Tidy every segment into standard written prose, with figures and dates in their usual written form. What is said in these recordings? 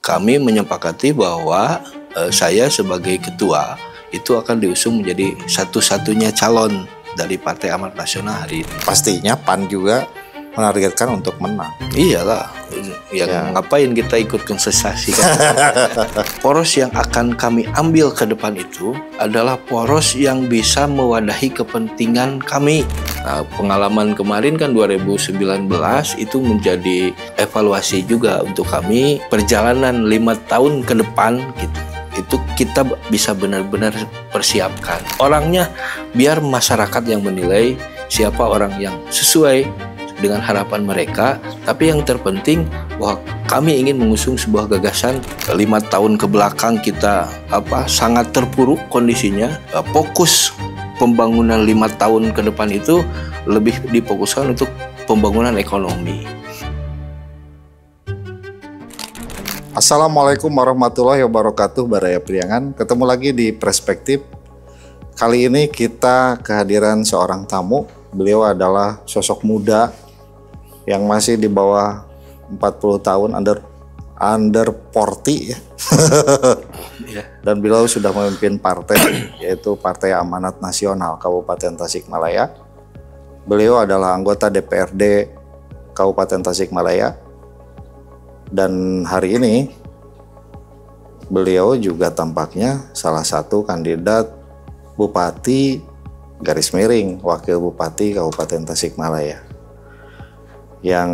kami menyepakati bahwa saya sebagai ketua itu akan diusung menjadi satu-satunya calon dari Partai Amanat Nasional hari ini. Pastinya PAN juga menargetkan untuk menang. Iyalah, ngapain kita ikut kontestasi kan? Poros yang akan kami ambil ke depan itu adalah poros yang bisa mewadahi kepentingan kami. Nah, pengalaman kemarin kan 2019 itu menjadi evaluasi juga untuk kami. Perjalanan 5 tahun ke depan gitu, itu kita bisa benar-benar persiapkan orangnya biar masyarakat yang menilai siapa orang yang sesuai dengan harapan mereka. Tapi yang terpenting bahwa kami ingin mengusung sebuah gagasan. 5 tahun ke belakang kita sangat terpuruk kondisinya. Fokus pembangunan 5 tahun ke depan itu lebih difokuskan untuk pembangunan ekonomi. Assalamualaikum warahmatullahi wabarakatuh, Baraya Priangan. Ketemu lagi di Perspektif. Kali ini kita kehadiran seorang tamu. Beliau adalah sosok muda yang masih di bawah 40 tahun, under 40 ya. Dan beliau sudah memimpin partai, yaitu Partai Amanat Nasional Kabupaten Tasikmalaya. Beliau adalah anggota DPRD Kabupaten Tasikmalaya. Dan hari ini beliau juga tampaknya salah satu kandidat Bupati garis miring Wakil Bupati Kabupaten Tasikmalaya yang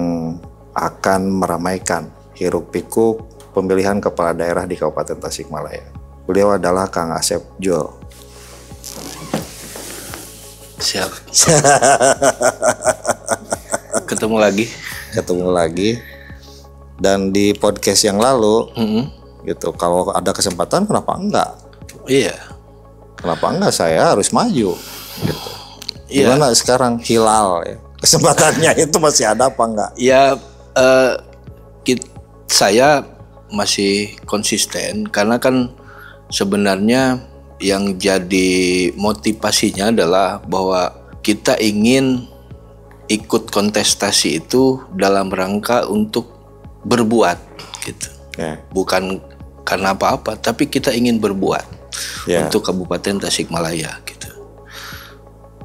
akan meramaikan hiruk pikuk pemilihan kepala daerah di Kabupaten Tasikmalaya. Beliau adalah Kang Asep Jul. Siap. Ketemu lagi. Dan di podcast yang lalu, gitu. Kalau ada kesempatan, kenapa enggak? Iya. Kenapa enggak saya harus maju? Gitu. Iya. Gimana sekarang hilal ya? Kesempatannya itu masih ada apa enggak? Ya, saya masih konsisten karena kan sebenarnya yang jadi motivasinya adalah bahwa kita ingin ikut kontestasi itu dalam rangka untuk berbuat gitu. Bukan karena apa-apa, tapi kita ingin berbuat untuk Kabupaten Tasikmalaya gitu.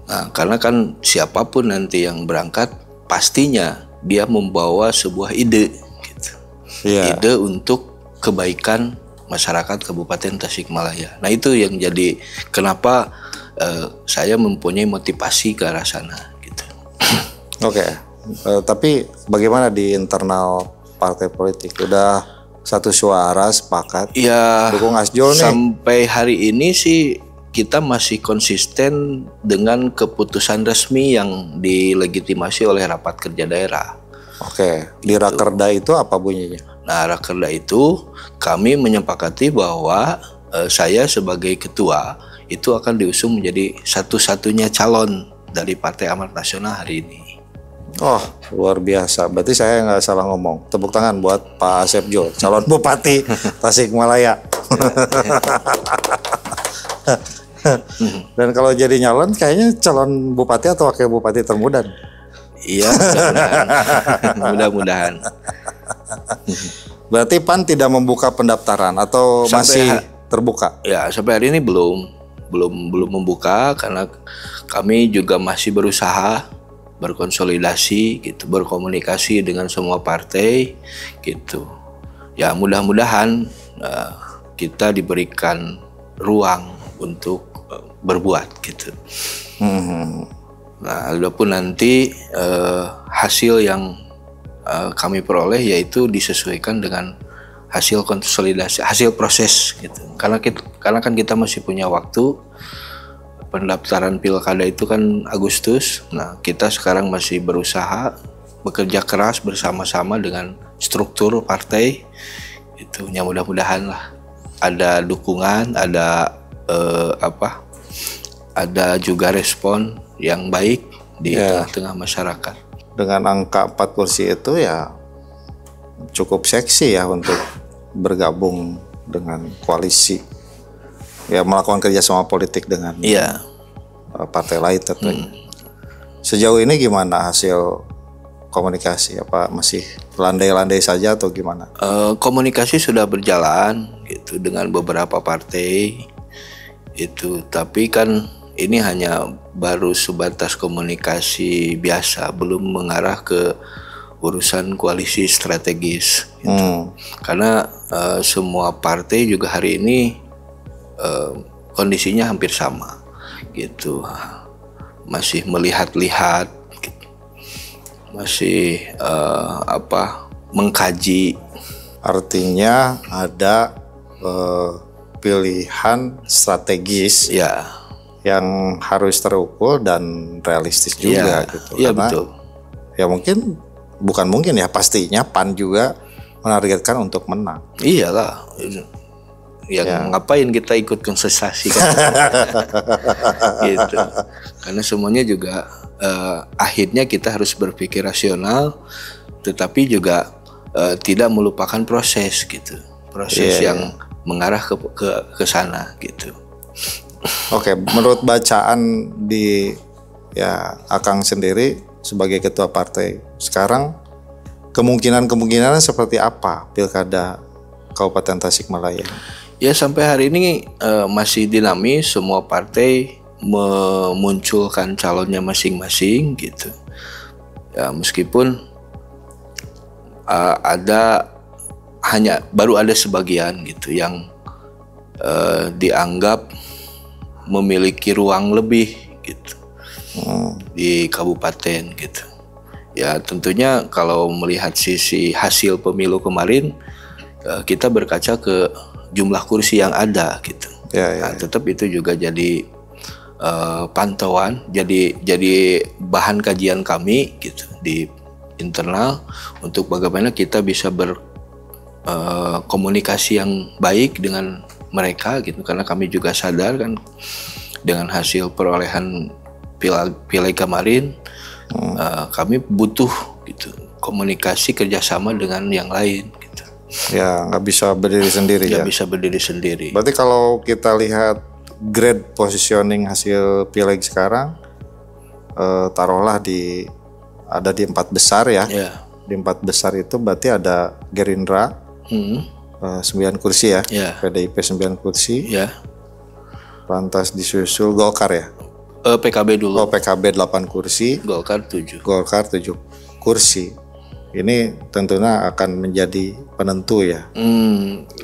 Nah, karena kan siapapun nanti yang berangkat pastinya dia membawa sebuah ide gitu. Ide untuk kebaikan masyarakat Kabupaten Tasikmalaya. Nah, itu yang jadi kenapa saya mempunyai motivasi ke arah sana gitu. Oke. Tapi bagaimana di internal partai politik? Udah satu suara sepakat dukung Asjol nih? Sampai hari ini sih kita masih konsisten dengan keputusan resmi yang dilegitimasi oleh rapat kerja daerah. Oke, di Rakerda itu apa bunyinya? Nah, Rakerda itu kami menyepakati bahwa saya sebagai ketua itu akan diusung menjadi satu-satunya calon dari Partai Amanat Nasional hari ini. Oh, luar biasa. Berarti saya nggak salah ngomong. Tepuk tangan buat Pak Asep Jul, calon Bupati Tasikmalaya. Dan kalau jadi nyalon kayaknya calon bupati atau wakil bupati termuda. Iya, mudah-mudahan. Berarti PAN tidak membuka pendaftaran atau masih terbuka? Ya, sampai hari ini belum membuka karena kami juga masih berusaha berkonsolidasi gitu, berkomunikasi dengan semua partai gitu. Ya, mudah-mudahan kita diberikan ruang untuk berbuat gitu. Nah, adapun nanti hasil yang kami peroleh yaitu disesuaikan dengan hasil konsolidasi, hasil proses gitu. Karena kan kita masih punya waktu. Pendaftaran pilkada itu kan Agustus. Nah, kita sekarang masih berusaha bekerja keras bersama-sama dengan struktur partai. Itu ya mudah-mudahan lah ada dukungan, ada ada juga respon yang baik di tengah-tengah masyarakat. Dengan angka 4 kursi itu ya cukup seksi ya untuk bergabung dengan koalisi. Ya, melakukan kerjasama politik dengan partai lain tentunya. Sejauh ini gimana hasil komunikasi? Apa masih landai-landai saja atau gimana? Komunikasi sudah berjalan gitu dengan beberapa partai itu, tapi kan ini hanya baru sebatas komunikasi biasa, belum mengarah ke urusan koalisi strategis gitu. Karena semua partai juga hari ini kondisinya hampir sama gitu, masih melihat-lihat gitu. Masih mengkaji. Artinya ada pilihan strategis ya yang harus terukur dan realistis juga gitu. Iya, karena betul. Ya bukan mungkin ya, pastinya PAN juga menargetkan untuk menang. Iyalah. Ngapain kita ikut kontestasi kan? Gitu. Karena semuanya juga akhirnya kita harus berpikir rasional, tetapi juga tidak melupakan proses gitu. Proses yang mengarah ke sana gitu. Oke, menurut bacaan di Akang sendiri sebagai ketua partai sekarang, kemungkinan seperti apa pilkada Kabupaten Tasikmalaya? Ya, sampai hari ini masih dinamis, semua partai memunculkan calonnya masing-masing gitu. Ya, meskipun baru ada sebagian gitu yang dianggap memiliki ruang lebih gitu di kabupaten gitu. Ya, tentunya kalau melihat sisi hasil pemilu kemarin, kita berkaca ke jumlah kursi yang ada gitu. Tetap itu juga jadi pantauan, jadi bahan kajian kami gitu di internal untuk bagaimana kita bisa berkomunikasi yang baik dengan mereka gitu, karena kami juga sadar kan dengan hasil perolehan pileg kemarin kami butuh gitu komunikasi kerjasama dengan yang lain gitu. Ya, nggak bisa berdiri sendiri ya. Nggak bisa berdiri sendiri. Berarti kalau kita lihat grade positioning hasil pileg sekarang, taruhlah ada di 4 besar ya. Di 4 besar itu berarti ada Gerindra 9 kursi ya. PDIP 9 kursi. Lantas disusul Golkar ya. PKB dulu. PKB 8 kursi. Golkar 7 kursi. Ini tentunya akan menjadi penentu ya.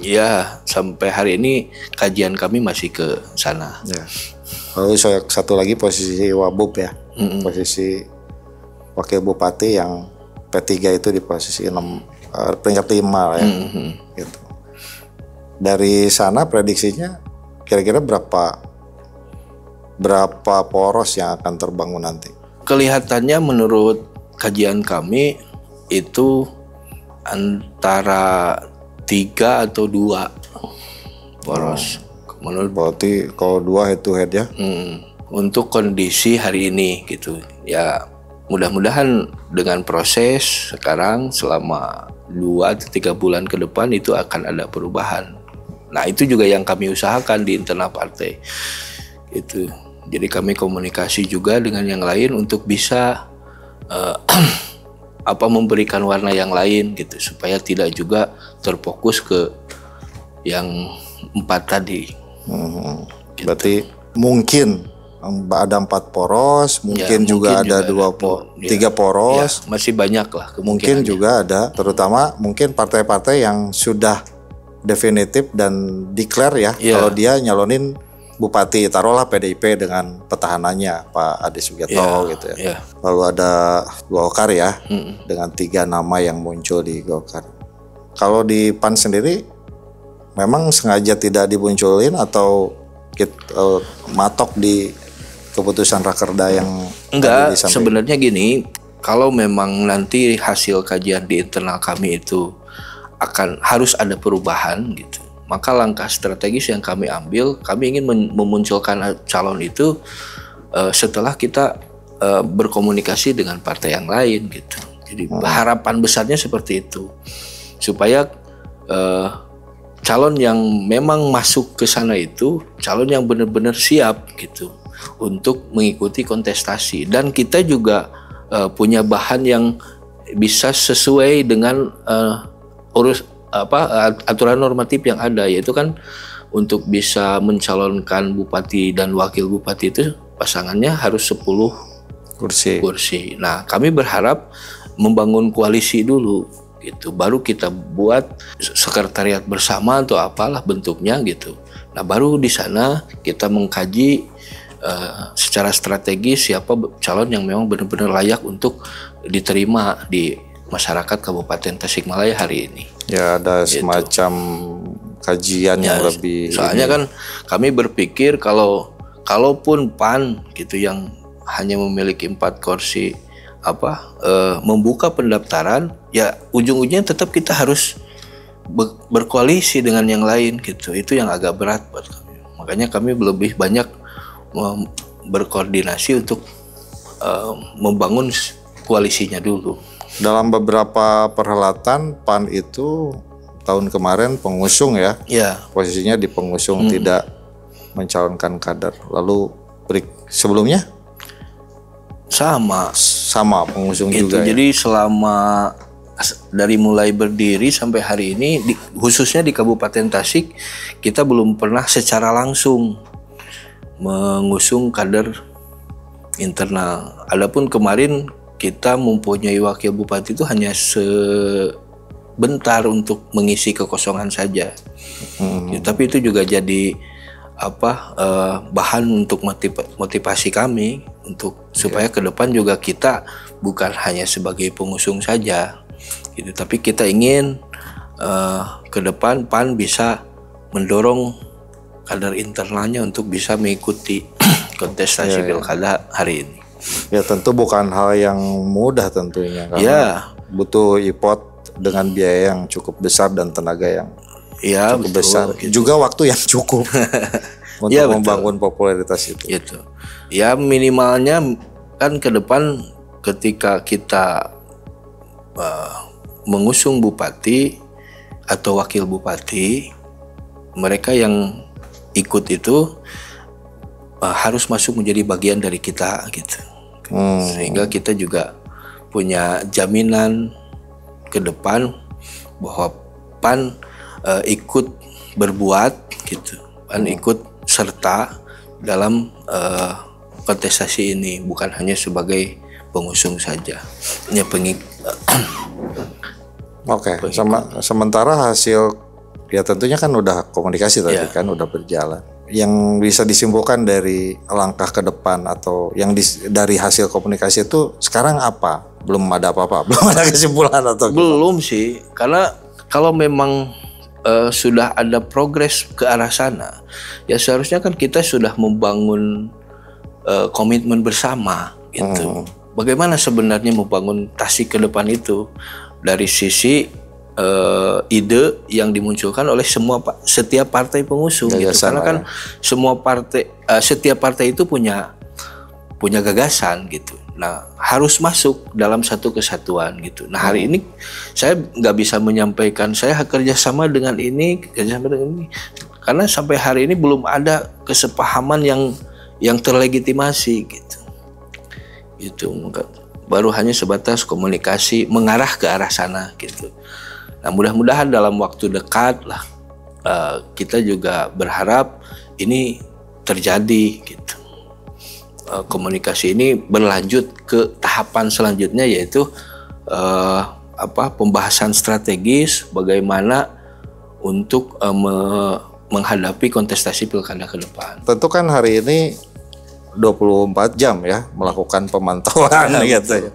Ya, sampai hari ini kajian kami masih ke sana. Ya. Lalu satu lagi posisi Wabub ya. Posisi Wakil Bupati yang P3 itu di posisi 6, peringkat 5 ya. Gitu. Dari sana prediksinya kira-kira berapa poros yang akan terbangun nanti? Kelihatannya menurut kajian kami itu antara 3 atau 2 poros. Berarti kalau 2 head to head ya? Untuk kondisi hari ini gitu. Ya, mudah-mudahan dengan proses sekarang selama 2 atau 3 bulan ke depan itu akan ada perubahan. Nah, itu juga yang kami usahakan di internal partai. Itu. Jadi kami komunikasi juga dengan yang lain untuk bisa memberikan warna yang lain gitu, supaya tidak juga terfokus ke yang 4 tadi. Gitu. Berarti mungkin ada 4 poros, mungkin juga ada 3 poros. Ya, masih banyak lah mungkin juga ada, terutama mungkin partai-partai yang sudah definitif dan declare ya. Kalau dia nyalonin bupati, taruhlah PDIP dengan petahananya Pak Ade Sugiarto gitu ya. Lalu ada Golkar ya, dengan 3 nama yang muncul di Golkar. Kalau di PAN sendiri memang sengaja tidak dimunculin atau matok di keputusan Rakerda yang enggak, sebenarnya gini, kalau memang nanti hasil kajian di internal kami itu harus ada perubahan gitu, maka langkah strategis yang kami ambil, kami ingin memunculkan calon itu setelah kita berkomunikasi dengan partai yang lain gitu. Jadi harapan besarnya seperti itu, supaya calon yang memang masuk ke sana itu calon yang benar-benar siap gitu untuk mengikuti kontestasi, dan kita juga punya bahan bisa sesuai dengan aturan normatif yang ada, yaitu kan untuk bisa mencalonkan bupati dan wakil bupati itu pasangannya harus 10 kursi. Nah, kami berharap membangun koalisi dulu gitu, baru kita buat sekretariat bersama atau apalah bentuknya gitu. Nah, baru di sana kita mengkaji secara strategis siapa calon yang memang benar-benar layak untuk diterima di masyarakat Kabupaten Tasikmalaya hari ini. Ya, ada semacam kajian yang lebih. Soalnya kan kami berpikir kalaupun PAN gitu yang hanya memiliki 4 kursi membuka pendaftaran, ya ujung-ujungnya tetap kita harus berkoalisi dengan yang lain gitu. Itu yang agak berat buat kami. Makanya kami lebih banyak berkoordinasi untuk membangun koalisinya dulu. Dalam beberapa perhelatan PAN itu tahun kemarin pengusung ya. Posisinya di pengusung, tidak mencalonkan kader. Lalu sebelumnya sama pengusung gitu, juga. Jadi selama dari mulai berdiri sampai hari ini, khususnya di Kabupaten Tasik, kita belum pernah secara langsung mengusung kader internal. Adapun kemarin kita mempunyai wakil bupati itu hanya sebentar untuk mengisi kekosongan saja. Tapi itu juga jadi bahan untuk motivasi kami untuk supaya ke depan juga kita bukan hanya sebagai pengusung saja gitu, tapi kita ingin ke depan PAN bisa mendorong kader internalnya untuk bisa mengikuti kontestasi pilkada hari ini. Ya, tentu bukan hal yang mudah tentunya, karena butuh effort dengan biaya yang cukup besar dan tenaga yang cukup besar, juga waktu yang cukup untuk membangun popularitas itu. Ya, minimalnya kan ke depan ketika kita mengusung bupati atau wakil bupati, mereka yang ikut itu harus masuk menjadi bagian dari kita gitu. Sehingga kita juga punya jaminan ke depan bahwa PAN ikut berbuat gitu, PAN ikut serta dalam kontestasi ini, bukan hanya sebagai pengusung saja. Sementara hasil ya tentunya kan udah komunikasi tadi kan udah berjalan. Yang bisa disimpulkan dari langkah ke depan atau yang dari hasil komunikasi itu sekarang apa? Belum ada apa-apa, belum ada kesimpulan atau belum sih, karena kalau memang sudah ada progres ke arah sana, ya seharusnya kan kita sudah membangun komitmen bersama gitu. Bagaimana sebenarnya membangun Tasik ke depan itu dari sisi ide yang dimunculkan oleh setiap partai pengusung gitu. Karena kan semua partai, setiap partai itu punya gagasan gitu. Nah, harus masuk dalam satu kesatuan gitu. Nah, hari ini saya nggak bisa menyampaikan saya kerjasama dengan ini, karena sampai hari ini belum ada kesepahaman yang terlegitimasi gitu. Itu baru hanya sebatas komunikasi mengarah ke arah sana gitu. Nah, mudah-mudahan dalam waktu dekat lah kita juga berharap ini terjadi gitu. Komunikasi ini berlanjut ke tahapan selanjutnya, yaitu pembahasan strategis bagaimana untuk menghadapi kontestasi pilkada ke depan. Tentu kan hari ini 24 jam ya melakukan pemantauan gitu ya.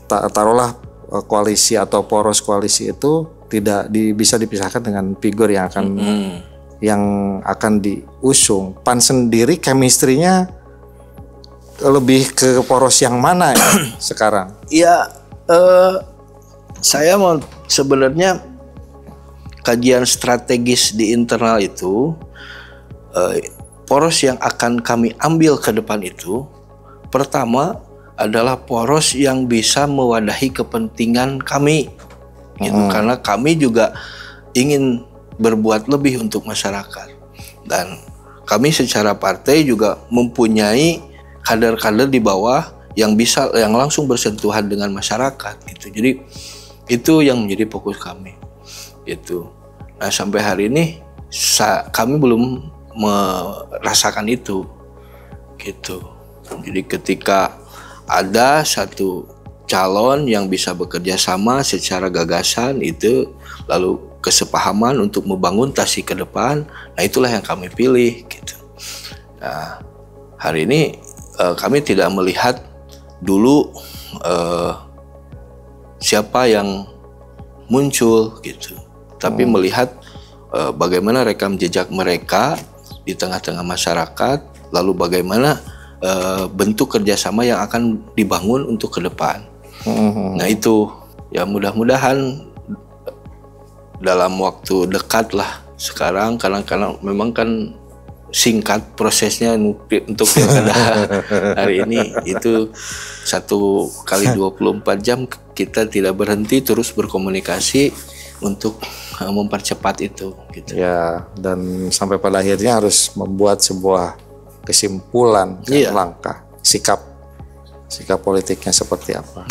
Taruhlah koalisi atau poros koalisi itu tidak bisa dipisahkan dengan figur yang akan diusung. PAN sendiri chemistry-nya lebih ke poros yang mana ya sekarang? Ya, saya mau sebenarnya kajian strategis di internal itu, poros yang akan kami ambil ke depan itu, pertama adalah poros yang bisa mewadahi kepentingan kami, gitu. Karena kami juga ingin berbuat lebih untuk masyarakat, dan kami secara partai juga mempunyai kader-kader di bawah yang langsung bersentuhan dengan masyarakat gitu. Jadi itu yang menjadi fokus kami gitu. Nah sampai hari ini kami belum merasakan itu gitu. Jadi ketika ada satu calon yang bisa bekerja sama secara gagasan itu, lalu kesepahaman untuk membangun Tasik ke depan, nah itulah yang kami pilih gitu. Nah hari ini kami tidak melihat dulu siapa yang muncul gitu, tapi melihat bagaimana rekam jejak mereka di tengah-tengah masyarakat, lalu bagaimana bentuk kerjasama yang akan dibangun untuk ke depan. Nah itu ya mudah-mudahan dalam waktu dekat lah sekarang, karena memang kan singkat prosesnya untuk pilkada hari ini itu 1 kali 24 jam kita tidak berhenti terus berkomunikasi untuk mempercepat itu gitu. Ya, dan sampai pada akhirnya harus membuat sebuah kesimpulan langkah sikap politiknya seperti apa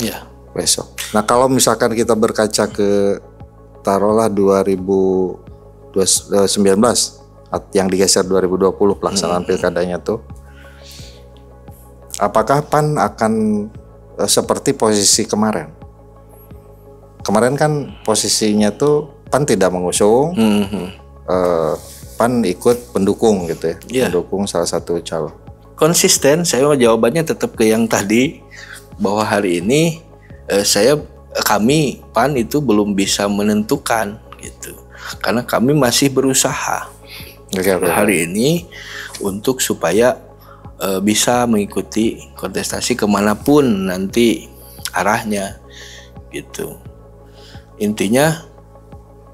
besok. Nah kalau misalkan kita berkaca ke taruhlah 2019 yang digeser 2020 pelaksanaan pilkadanya tuh, apakah PAN akan seperti posisi kemarin? Kemarin kan posisinya tuh PAN tidak mengusung, PAN ikut pendukung gitu ya, pendukung salah satu calon. Konsisten, saya jawabannya tetap ke yang tadi, bahwa hari ini kami PAN itu belum bisa menentukan gitu, karena kami masih berusaha hari ini untuk supaya bisa mengikuti kontestasi kemanapun nanti arahnya gitu. Intinya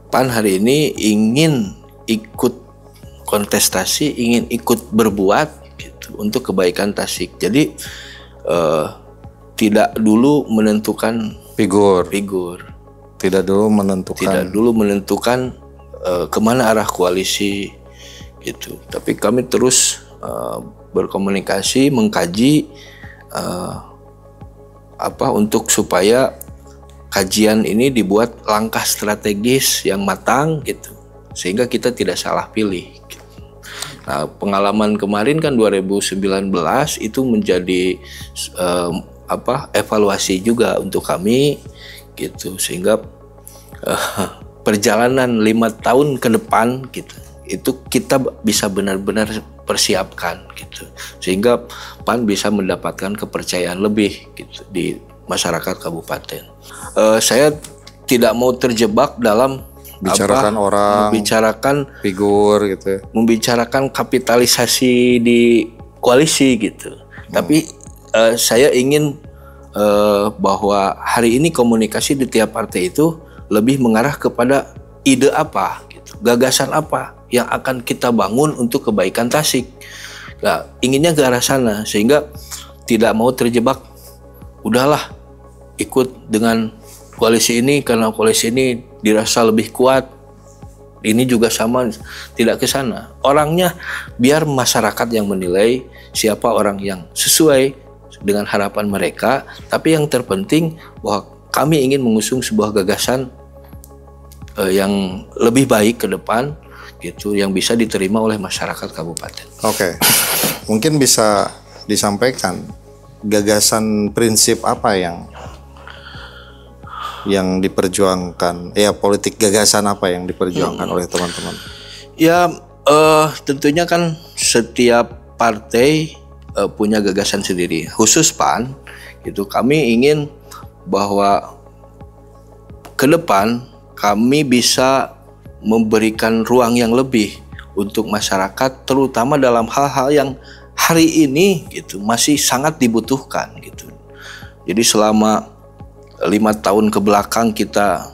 PAN hari ini ingin ikut kontestasi, ingin ikut berbuat gitu untuk kebaikan Tasik. Jadi tidak dulu menentukan figur. Tidak dulu menentukan kemana arah koalisi gitu. Tapi kami terus berkomunikasi, mengkaji untuk supaya kajian ini dibuat langkah strategis yang matang gitu, sehingga kita tidak salah pilih. Nah, pengalaman kemarin kan 2019 itu menjadi evaluasi juga untuk kami gitu, sehingga perjalanan 5 tahun ke depan gitu, itu kita bisa benar-benar persiapkan gitu, sehingga PAN bisa mendapatkan kepercayaan lebih gitu di masyarakat kabupaten. Saya tidak mau terjebak dalam bicarakan orang, membicarakan figur gitu, membicarakan kapitalisasi di koalisi gitu. Tapi saya ingin bahwa hari ini komunikasi di tiap partai itu lebih mengarah kepada ide apa, gitu, gagasan apa yang akan kita bangun untuk kebaikan Tasik. Nah, inginnya ke arah sana, sehingga tidak mau terjebak. Udahlah, ikut dengan koalisi ini karena koalisi ini dirasa lebih kuat. Ini juga sama, tidak ke sana. Orangnya biar masyarakat yang menilai siapa orang yang sesuai dengan harapan mereka. Tapi yang terpenting bahwa kami ingin mengusung sebuah gagasan yang lebih baik ke depan gitu, yang bisa diterima oleh masyarakat kabupaten. Oke. Mungkin bisa disampaikan gagasan prinsip apa yang diperjuangkan, ya politik gagasan apa yang diperjuangkan oleh teman-teman? Ya tentunya kan setiap partai punya gagasan sendiri. Khusus PAN itu kami ingin bahwa ke depan kami bisa memberikan ruang yang lebih untuk masyarakat, terutama dalam hal-hal yang hari ini gitu masih sangat dibutuhkan gitu. Jadi selama 5 tahun ke belakang kita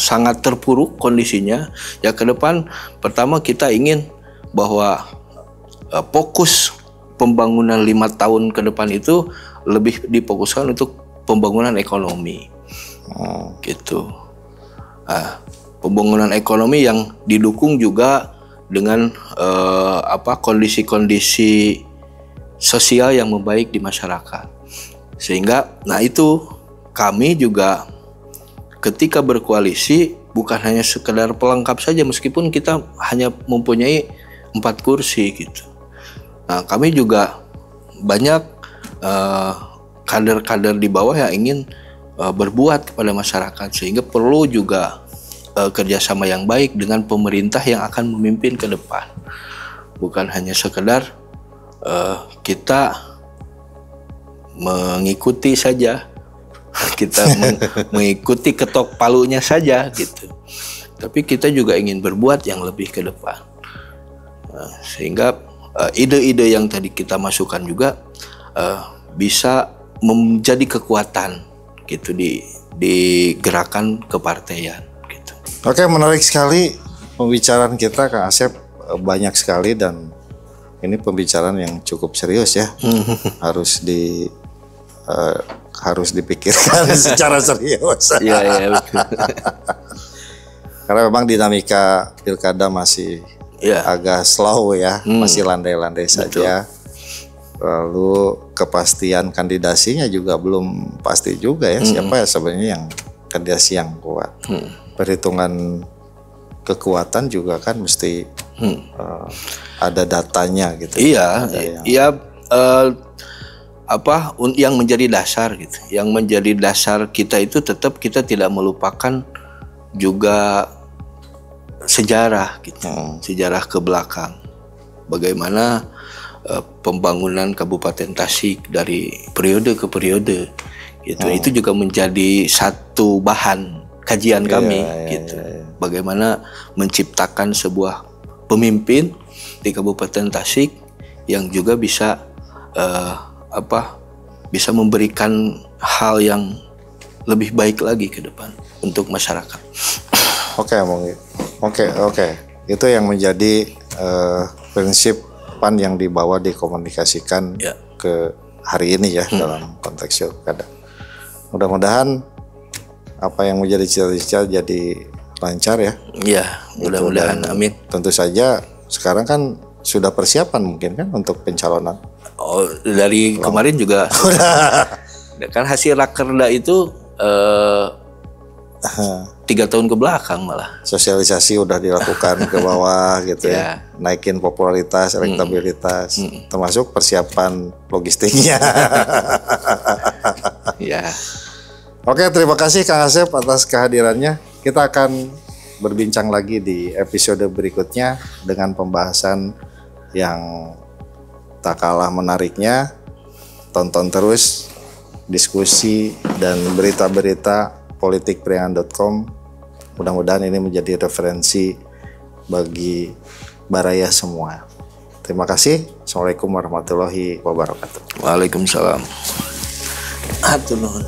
sangat terpuruk kondisinya. Ya ke depan pertama kita ingin bahwa fokus pembangunan 5 tahun ke depan itu lebih difokuskan untuk pembangunan ekonomi. Gitu. Pembangunan ekonomi yang didukung juga dengan kondisi-kondisi sosial yang membaik di masyarakat. Sehingga, nah itu kami juga ketika berkoalisi bukan hanya sekedar pelengkap saja, meskipun kita hanya mempunyai 4 kursi gitu. Nah, kami juga banyak kader-kader di bawah yang ingin berbuat kepada masyarakat, sehingga perlu juga kerjasama yang baik dengan pemerintah yang akan memimpin ke depan. Bukan hanya sekedar kita mengikuti saja, kita mengikuti ketok palunya saja gitu. Tapi kita juga ingin berbuat yang lebih ke depan. Sehingga ide-ide yang tadi kita masukkan juga bisa menjadi kekuatan gitu di gerakan kepartaian gitu. Oke, menarik sekali pembicaraan kita, Kang Asep, banyak sekali dan ini pembicaraan yang cukup serius ya. Harus dipikirkan secara serius. Iya, betul. Karena memang dinamika pilkada masih agak slow ya, masih landai-landai saja. Lalu kepastian kandidasinya juga belum pasti juga ya, siapa ya sebenarnya yang kandidasi yang kuat. Perhitungan kekuatan juga kan mesti ada datanya gitu. Iya, yang menjadi dasar gitu. Yang menjadi dasar kita itu tetap kita tidak melupakan juga sejarah gitu. Sejarah ke belakang. Bagaimana pembangunan Kabupaten Tasik dari periode ke periode gitu. Itu juga menjadi satu bahan kajian kami gitu. Bagaimana menciptakan sebuah pemimpin di Kabupaten Tasik yang juga bisa bisa memberikan hal yang lebih baik lagi ke depan untuk masyarakat. Oke. Itu yang menjadi prinsip PAN yang dibawa dikomunikasikan ke hari ini ya dalam konteks pilkada. Mudah-mudahan apa yang menjadi cita-cita jadi lancar ya. Iya, mudah-mudahan, amin. Tentu saja sekarang kan sudah persiapan mungkin kan untuk pencalonan. Oh, dari kemarin juga. Kan hasil rakerda itu 3 tahun ke belakang malah. Sosialisasi udah dilakukan ke bawah gitu ya. Naikin popularitas, elektabilitas, termasuk persiapan logistiknya. Ya. Oke, terima kasih Kang Asep atas kehadirannya. Kita akan berbincang lagi di episode berikutnya dengan pembahasan yang tak kalah menariknya. Tonton terus diskusi dan berita-berita politikpriangan.com. Mudah-mudahan ini menjadi referensi bagi baraya semua. Terima kasih. Assalamualaikum warahmatullahi wabarakatuh. Waalaikumsalam. Hatur nuhun.